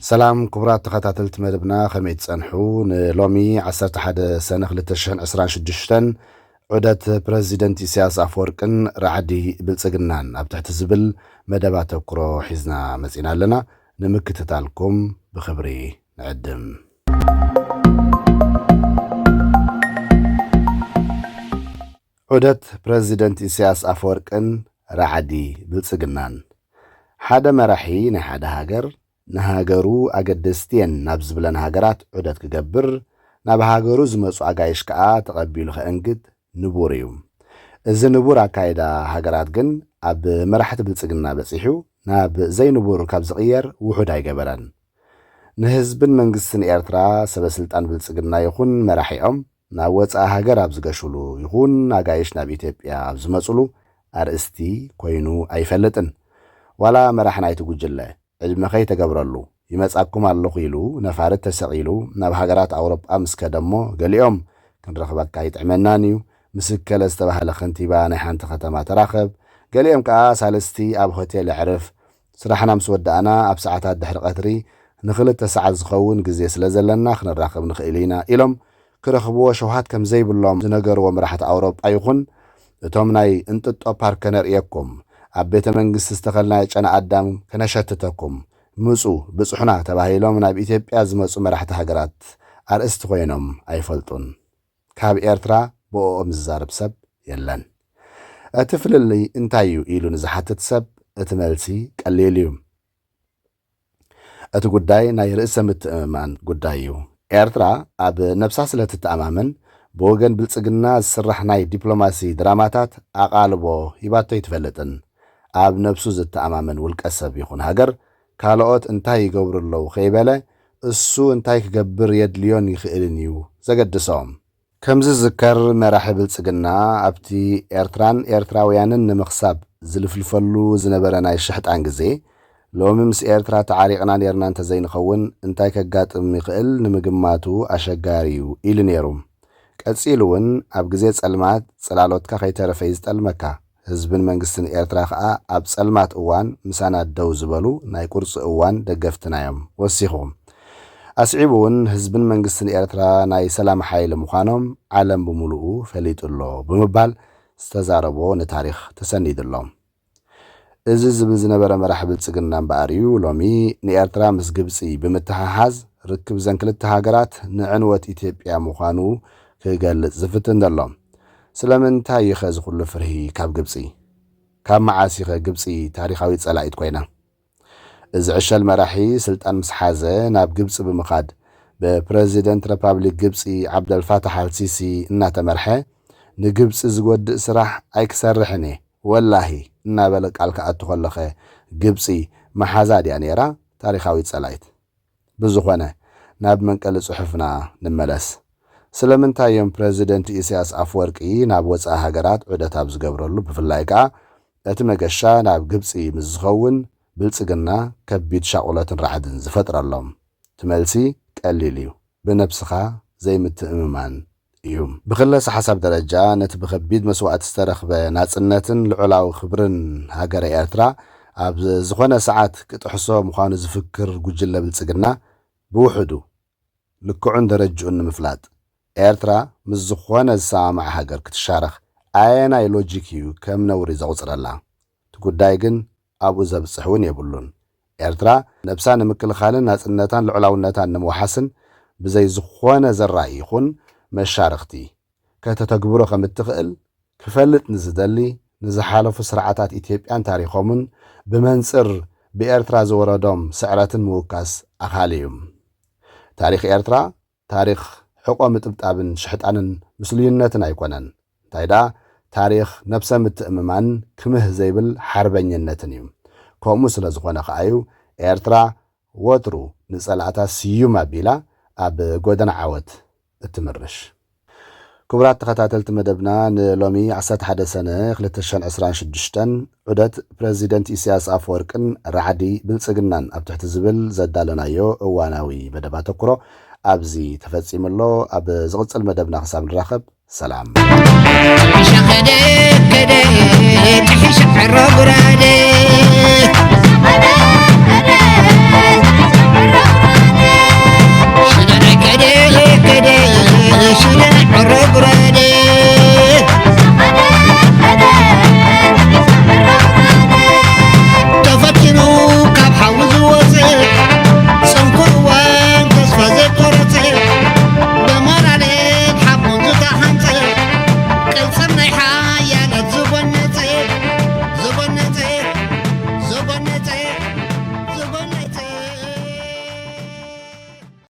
سلام كبرات تخاتلت مدبنا خميت صنحو لومي 11 سنة 2026 عدت بريزيدنت إسياس أفورقن رعدي بلصقنان أب تحت زبل مدبات كرو حزنا مزينا لنا نمكتتالكم بخبري نعدم عدت بريزيدنت إسياس أفورقن رعدي بلصقنان حدا مرحي نحدا هاجر نهاجرو أقدستين نابز بلن هاجرات عدت كجبر ناب هاجرو زمصو أجايش كا تقبيلو خانجد نبوريوم إذا نبور عكايدا هاجرات جن أب مرحت بلصقنا بصيحو ناب زي نبور كاب صغير وحود هايجبران نهزبن منقسن إيرترا سبسلطان بلصقنا يخون مرحيهم ناوص هاجر أبزغشولو يخون أجايش ناب إثيوبيا أبزمصلو أرستي كوينو أيفلتن ولا مرحنا يتوجله المخي تقبرلو يمصاكم الله خيلو نفارت تسقيلو ناب هاجرات أوروبا مسكدمو قال يوم كنرخبك كايتعمنانيو مسكل استباهل خنتيبا نحنت ختما تراخب قال يوم كا سالستي اب هوتيل عرف صراحنا مسودانا اب ساعات دحر قطري نخلت ساعات زخون غزي سلازلنا خنراخب نخيلينا إلهم كرخبو شوهات كم زي بلوم زنجر ومرحت أوروبا يخون اتوم ناي انتطو باركنر يكم اب بيت منغست استخلنا يچنا ادم كنشتتكم مصو بصحنا تباهيلهم ناب ኢትዮጵያ ዝመጹ መራሕቲ ሃገራት አርእስት ኮይኖም አይፈልጡን ካብ ኤርትራ ቦኦም ዝዛረብ ሰብ የለን እትፍልልይ እንታዩ ኢሉን ዝሓትት ሰብ እትመልሲ ቀሊል እዩ እቲ ጉዳይ ናይ ርእሰ ምትእምማን ጉዳይ እዩ ኤርትራ ኣብ ነፍሳ ስለትተኣማመን ብወገን ብልጽግና ዝስራሕ ናይ ዲፕሎማሲ ድራማታት ኣቓልቦ ሂባቶ ይትፈልጥን ኣብ ነፍሱ ዝተኣማመን ውልቀ ሰብ ይኹን ሃገር ካልኦት እንታይ ይገብሩለው ኸይበለ እሱ እንታይ ክገብር የድልዮን ይኽእልን እዩ ዘገድሶም ከምዚ ዝከር መራሒ ብልጽግና ኣብቲ ኤርትራን ኤርትራውያንን ንምኽሳብ ዝልፍልፈሉ ዝነበረ ናይ ሽሕጣን ግዜ ሎሚ ምስ ኤርትራ ተዓሪቕና ነርና እንተዘይንኸውን እንታይ ከጋጥም ይኽእል ንምግማቱ ኣሸጋሪ እዩ ኢሉ ነይሩ ቀጺሉ እውን ኣብ ግዜ ጸልማት ጽላሎትካ ከይተረፈይ ዝጠልመካ ህዝብን መንግስትን ኤርትራ ከዓ ኣብ ጸልማት እዋን ምሳና ደው ዝበሉ ናይ ቁርጽ እዋን ደገፍትናዮም ወሲኹም ኣስዒቡን ህዝብን መንግስትን ኤርትራ ናይ ሰላም ሓይሊ ምዃኖም ዓለም ብምሉኡ ፈሊጡሎ ብምባል ዝተዛረቦ ንታሪኽ ተሰኒድሎም እዚ ዝብል ዝነበረ መራሒ ብልጽግና እምበኣርዩ ሎሚ ንኤርትራ ምስ ግብፂ ብምትሓሓዝ ርክብ ዘን ክልተ ሃገራት ንዕንወት ኢትዮጵያ ምዃኑ ክገልጽ ዝፍትን ዘሎ ስለምንታይ ይኸ ዝኹሉ ፍርሂ ካብ ግብፂ ካብ መዓስ ይኸ ግብፂ ታሪኻዊ ጸላኢት ኮይና እዚ ዕሸል መራሒ ስልጣን ምስ ሓዘ ናብ ግብፂ ብምኻድ በፕሬዚደንት ሪፓብሊክ ግብፂ ዓብደልፋታሕ አልሲሲ እናተመርሐ ንግብፂ ዝጎድእ ስራሕ ኣይክሰርሕን ወላሂ እናበለ ቃል ከኣቱ ከለኸ ግብፂ መሓዛ ድያ ነይራ ታሪኻዊ ጸላኢት ብዝኾነ ናብ መንቀሊ ጽሑፍና ንመለስ ስለምንታይ እዮም ፕሬዚደንት ኢሳያስ አፈወርቂ ናብ ወፃኢ ሃገራት ዑደት ኣብ ዝገብረሉ ብፍላይ ከዓ እቲ መገሻ ናብ ግብፂ ምስ ዝኸውን ብልጽግና ከቢድ ሻቁለትን ራዕድን ዝፈጥረሎም ትመልሲ ቀሊል እዩ ብነብስኻ ዘይምትእምማን እዩ ብኽለስ ሓሳብ ደረጃ ነቲ ብከቢድ መስዋዕት ዝተረኽበ ናጽነትን ልዑላዊ ክብርን ሃገረ ኤርትራ ኣብ ዝኾነ ሰዓት ክጥሕሶ ምዃኑ ዝፍክር ጉጅለ ብልጽግና ብውሕዱ ልክዑን ደረጅኡን ንምፍላጥ ኤርትራ ምስ ዝኾነ ዝሰማማዕ ሃገር ክትሻረኽ ኣየናይ ሎጂክ እዩ ከም ነውሪ ዘቑፅረላ እቲ ጉዳይ ግን ኣብኡ ዘብፅሕ እውን የብሉን ኤርትራ ነብሳ ንምክልኻልን ናጽነታን ልዑላውነታን ንምውሓስን ብዘይ ዝኾነ ዘራኢ ይኹን መሻርኽቲ ከተተግብሮ ከም እትኽእል ክፈልጥ ንዝደሊ ንዝሓለፉ ስርዓታት ኢትዮጵያን ታሪኾምን ብመንጽር ብኤርትራ ዝወረዶም ስዕረትን ምውካስ ኣኻል እዩ ታሪኽ ኤርትራ ታሪኽ حقوق متبطابن شحطانن مسلينتن አይኮነን ታይዳ ታሪኽ ነፍሰ ምትእምማን ክምህ ዘይብል ሓርበኝነትን እዩ ከምኡ ስለ ዝኾነ ኸኣዩ ኤርትራ ወትሩ ንጸላእታ ስዩም ኣቢላ ኣብ ጎደና ዓወት እትምርሽ ክቡራት ተኸታተልቲ መደብና ንሎሚ 11 ሰነ 2026 ዑደት ፕሬዚደንት ኢሳያስ አፈወርቅን ራዕዲ ብልጽግናን ኣብ ትሕቲ ዝብል ዘዳለናዮ እዋናዊ መደብ ኣተኩሮ ኣብዚ ተፈጺምሎ ኣብ ዝቕጽል መደብና ክሳብ ንራኸብ ሰላም ሸኸደ ከደ ትሕሽ ዕሮ ጉራደ